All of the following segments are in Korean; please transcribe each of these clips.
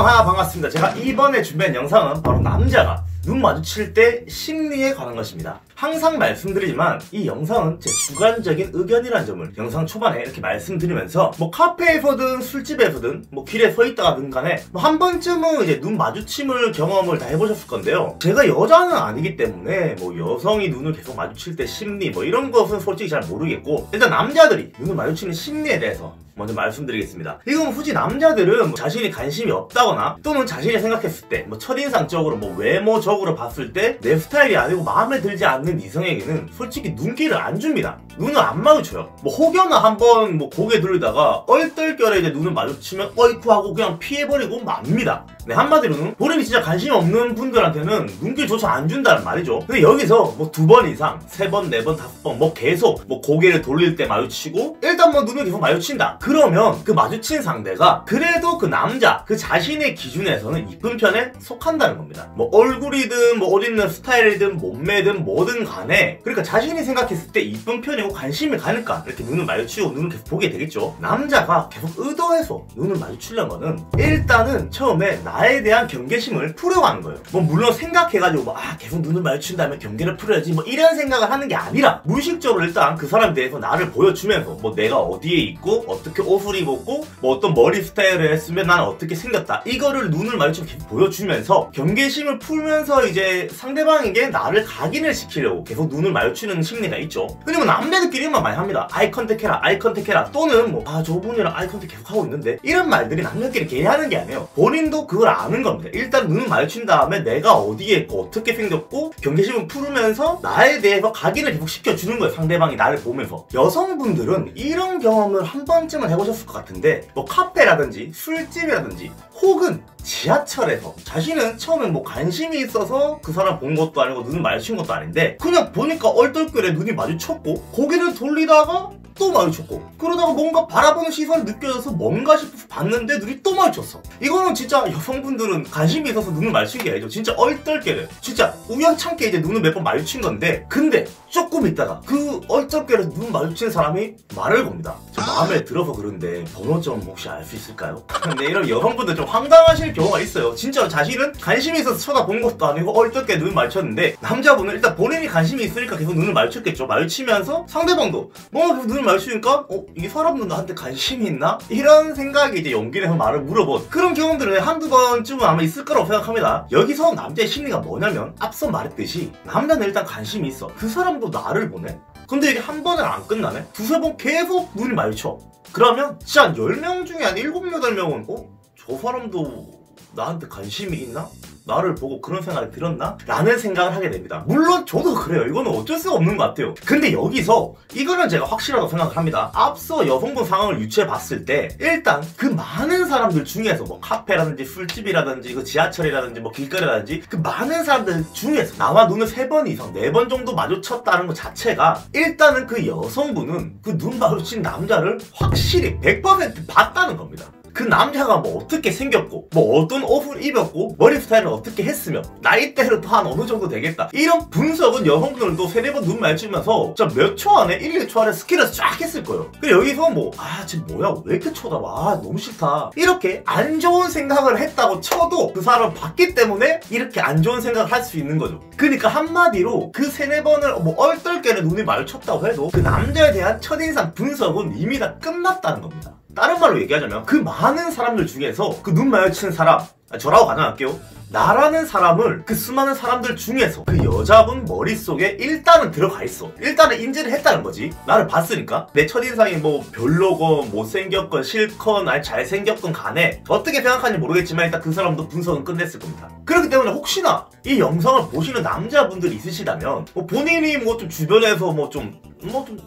반갑습니다. 제가 이번에 준비한 영상은 바로 남자가 눈 마주칠 때 심리에 관한 것입니다. 항상 말씀드리지만 이 영상은 제 주관적인 의견이라는 점을 영상 초반에 이렇게 말씀드리면서 뭐 카페에서든 술집에서든 뭐 길에 서 있다가든 간에 뭐 한 번쯤은 이제 눈 마주침을 경험을 다 해보셨을 건데요. 제가 여자는 아니기 때문에 뭐 여성이 눈을 계속 마주칠 때 심리 뭐 이런 것은 솔직히 잘 모르겠고, 일단 남자들이 눈을 마주치는 심리에 대해서 먼저 말씀드리겠습니다. 이건 굳이 남자들은 뭐 자신이 관심이 없다거나 또는 자신이 생각했을 때 뭐 첫인상적으로 뭐 외모적으로 봤을 때 내 스타일이 아니고 마음에 들지 않는 이성에게는 솔직히 눈길을 안 줍니다. 눈을 안 마주쳐요. 뭐 혹여나 한번 뭐 고개 돌리다가 얼떨결에 이제 눈을 마주치면 어이쿠 하고 그냥 피해버리고 맙니다. 네, 한마디로는 본인이 진짜 관심이 없는 분들한테는 눈길조차 안 준다는 말이죠. 근데 여기서 뭐 2번 이상, 3번, 4번, 5번 뭐 계속 뭐 고개를 돌릴 때 마주치고 일단 뭐 눈을 계속 마주친다. 그러면 그 마주친 상대가 그래도 그 남자, 그 자신의 기준에서는 이쁜 편에 속한다는 겁니다. 뭐 얼굴이든 뭐 옷 입는 스타일이든 몸매든 뭐든 간에, 그러니까 자신이 생각했을 때 이쁜 편이고 관심이 가니까 이렇게 눈을 마주치고 눈을 계속 보게 되겠죠. 남자가 계속 의도해서 눈을 마주치려는 거는 일단은 처음에 나에 대한 경계심을 풀어가는 거예요. 뭐 물론 생각해가지고 뭐 계속 눈을 마주친 다음에 경계를 풀어야지 뭐 이런 생각을 하는 게 아니라 무의식적으로 일단 그 사람에 대해서 나를 보여주면서 뭐 내가 어디에 있고 어떻게 옷을 입었고 뭐 어떤 머리 스타일을 했으면 나는 어떻게 생겼다, 이거를 눈을 마주치면 계속 보여주면서 경계심을 풀면서 이제 상대방에게 나를 각인을 시키려고 계속 눈을 마주치는 심리가 있죠. 그리고 남자들끼리만 많이 합니다. 아이 컨택해라, 아이 컨택해라, 또는 뭐 저분이랑 아이 컨택 계속 하고 있는데, 이런 말들이 남자끼리 괜히 하는 게 아니에요. 본인도 그걸 아는 겁니다. 일단 눈을 마주친 다음에 내가 어디에 있고 어떻게 생겼고 경계심을 풀으면서 나에 대해서 각인을 계속 시켜주는 거예요. 상대방이 나를 보면서. 여성분들은 이런 경험을 한 번쯤은 해보셨을 것 같은데, 뭐 카페라든지 술집이라든지 혹은 지하철에서 자신은 처음에 뭐 관심이 있어서 그 사람 본 것도 아니고 눈을 마주친 것도 아닌데 그냥 보니까 얼떨결에 눈이 마주쳤고 고개를 돌리다가 또 마주쳤고, 그러다가 뭔가 바라보는 시선이 느껴져서 뭔가 싶어서 봤는데 눈이 또 마주쳤어. 이거는 진짜 여성분들은 관심이 있어서 눈을 마주친 게 아니죠. 진짜 얼떨결에 진짜 우연찮게 이제 눈을 몇 번 마주친 건데, 근데 조금 있다가 그 얼떨결에 눈 마주친 사람이 말을 겁니다. 저 마음에 들어서 그런데 번호 좀 혹시 알 수 있을까요? 근데 이런 여성분들 좀 황당하실 경우가 있어요. 진짜 자신은 관심이 있어서 쳐다본 것도 아니고 얼떨결에 눈을 마주쳤는데, 남자분은 일단 본인이 관심이 있으니까 계속 눈을 마주쳤겠죠. 마주치면서 상대방도 뭔가 계속 눈을 마주치니까 이 사람도 나한테 관심이 있나? 이런 생각이 이제 용기 내서 말을 물어본 그런 경험들은 한두 번쯤은 아마 있을 거라고 생각합니다. 여기서 남자의 심리가 뭐냐면, 앞서 말했듯이 남자는 일단 관심이 있어. 그 사람도 나를 보네? 근데 이게 한 번은 안 끝나네? 두세 번 계속 눈이 마주쳐. 그러면 진짜 한 10명 중에 한 7, 8명은 저 사람도 나한테 관심이 있나? 나를 보고 그런 생각이 들었나? 라는 생각을 하게 됩니다. 물론 저도 그래요. 이거는 어쩔 수가 없는 것 같아요. 근데 여기서 이거는 제가 확실하다고 생각을 합니다. 앞서 여성분 상황을 유추해 봤을 때 일단 그 많은 사람들 중에서 뭐 카페라든지 술집이라든지 그 지하철이라든지 뭐 길거리라든지 그 많은 사람들 중에서 나와 눈을 3번 이상 4번 정도 마주쳤다는 것 자체가 일단은 그 여성분은 그 눈 마주친 남자를 확실히 100% 봤다는 겁니다. 그 남자가 뭐 어떻게 생겼고 뭐 어떤 옷을 입었고 머리 스타일을 어떻게 했으면 나이대로 또 한 어느 정도 되겠다, 이런 분석은 여성분들도 3-4번 눈 마주치면서 진짜 몇 초 안에 1, 2초 안에 스킬을 쫙 했을 거예요. 그리고 여기서 뭐 지금 뭐야 왜 이렇게 쳐다봐, 너무 싫다, 이렇게 안 좋은 생각을 했다고 쳐도 그 사람을 봤기 때문에 이렇게 안 좋은 생각을 할 수 있는 거죠. 그러니까 한마디로 그 3-4번을 뭐 얼떨결에 눈이 마주쳤다고 해도 그 남자에 대한 첫인상 분석은 이미 다 끝났다는 겁니다. 다른 말로 얘기하자면 그 많은 사람들 중에서 그 눈 마주치는 사람, 저라고 가정할게요. 나라는 사람을 그 수많은 사람들 중에서 그 여자분 머릿속에 일단은 들어가 있어. 일단은 인지를 했다는 거지. 나를 봤으니까. 내 첫인상이 뭐 별로건 못생겼건 싫건 아니 잘생겼건 간에 어떻게 생각하는지 모르겠지만 일단 그 사람도 분석은 끝냈을 겁니다. 그렇기 때문에 혹시나 이 영상을 보시는 남자분들이 있으시다면 뭐 본인이 뭐 좀 주변에서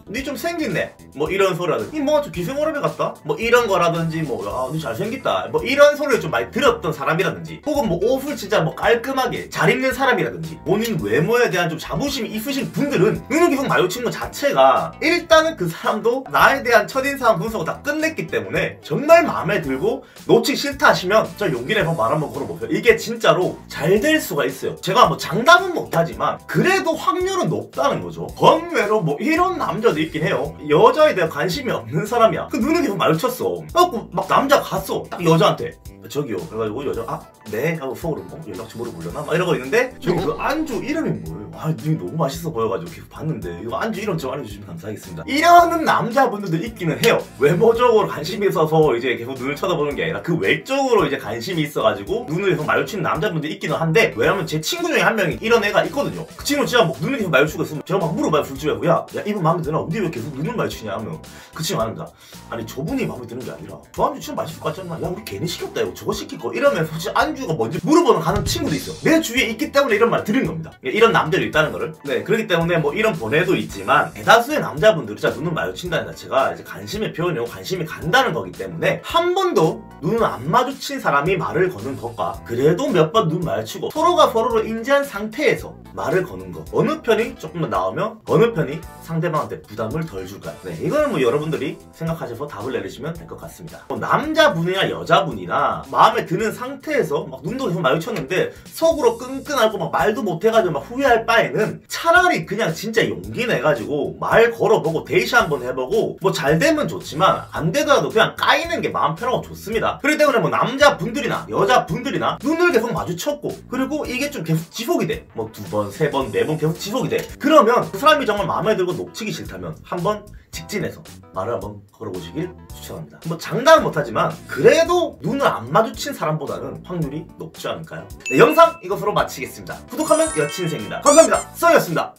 니 좀 생겼네 뭐 이런 소리라든지 뭐 좀 기생오라베 같다 뭐 이런 거라든지 뭐 니 잘생겼다 뭐 이런 소리를 좀 많이 들었던 사람이라든지, 혹은 뭐 옷을 진짜 뭐 깔끔하게 잘 입는 사람이라든지 본인 외모에 대한 좀 자부심이 있으신 분들은 눈을 계속 마주치는 것 자체가 일단은 그 사람도 나에 대한 첫인상 분석을 다 끝냈기 때문에 정말 마음에 들고 놓치기 싫다 하시면 저 용기 내서 말 한번 걸어보세요. 이게 진짜로 잘 될 수가 있어요. 제가 뭐 장담은 못하지만 그래도 확률은 높다는 거죠. 번외로 뭐 이런 남자도 있긴 해요. 여자에 대한 관심이 없는 사람이야. 그 눈을 계속 마주쳤어. 그래갖고 막 남자 갔어 딱 여자한테 저기요. 그래가지고 여자 네 하고 속으로 뭐 연락처 물어보려나 막 이러고 있는데 저기 그 안주 이름이 뭐예요? 이게 너무 맛있어 보여가지고 계속 봤는데 이거 안주 이름 좀 알려주시면 감사하겠습니다. 이러는 남자분들도 있기는 해요. 외모적으로 관심이 있어서 이제 계속 눈을 쳐다보는 게 아니라 그 외적으로 이제 관심이 있어가지고 눈을 계속 마주치는 남자분들이 있기는 한데, 왜냐면 제 친구 중에 한 명이 이런 애가 있거든요. 그 친구는 진짜 막 눈을 계속 마주치고 있으면 제가 막 물어봐요. 술집에 야 이분 마음에 드나? 근데 왜 계속 눈을 마주치냐 하면 그 친구가 합니다. 아니 저분이 마음에 드는 게 아니라 저 안주 진짜 맛있을 것 같지 않나? 야 우리 괜히 시켰다 이거 저거 시킬 거 이러면서 혹시 안주가 뭔지 물어보는 가는 친구도 있어요. 내 주위에 있기 때문에 이런 말 들은 겁니다. 이런 남자들이 있다는 거를. 네, 그렇기 때문에 뭐 이런 번외도 있지만 대다수의 남자분들이 진짜 눈을 마주친다는 자체가 이제 관심의 표현이고 관심이 간다는 거기 때문에 한 번도 눈을 안 마주친 사람이 말을 거는 것과 그래도 몇 번 눈 마주치고 서로가 서로를 인지한 상태에서 말을 거는 거, 어느 편이 조금만 나오면 어느 편이 상대방한테 부담을 덜 줄까요? 네, 이거는 뭐 여러분들이 생각하셔서 답을 내리시면 될 것 같습니다. 뭐 남자분이나 여자분이나 마음에 드는 상태에서 막 눈도 계속 마주쳤는데 속으로 끈끈하고 막 말도 못해가지고 막 후회할 바에는 차라리 그냥 진짜 용기 내가지고 말 걸어보고 데이트 한번 해보고 뭐 잘 되면 좋지만 안 되더라도 그냥 까이는 게 마음 편하고 좋습니다. 그렇기 때문에 뭐 남자분들이나 여자분들이나 눈을 계속 마주쳤고 그리고 이게 좀 계속 지속이 돼. 뭐 2번, 3번, 4번 계속 지속이 돼. 그러면 그 사람이 정말 마음에 들고 놓치기 싫다면 한번 직진해서 말을 한번 걸어보시길 추천합니다. 뭐 장담은 못하지만 그래도 눈을 안 마주친 사람보다는 확률이 높지 않을까요? 네, 영상 이것으로 마치겠습니다. 구독하면 여친 생깁니다. 감사합니다. 써니였습니다.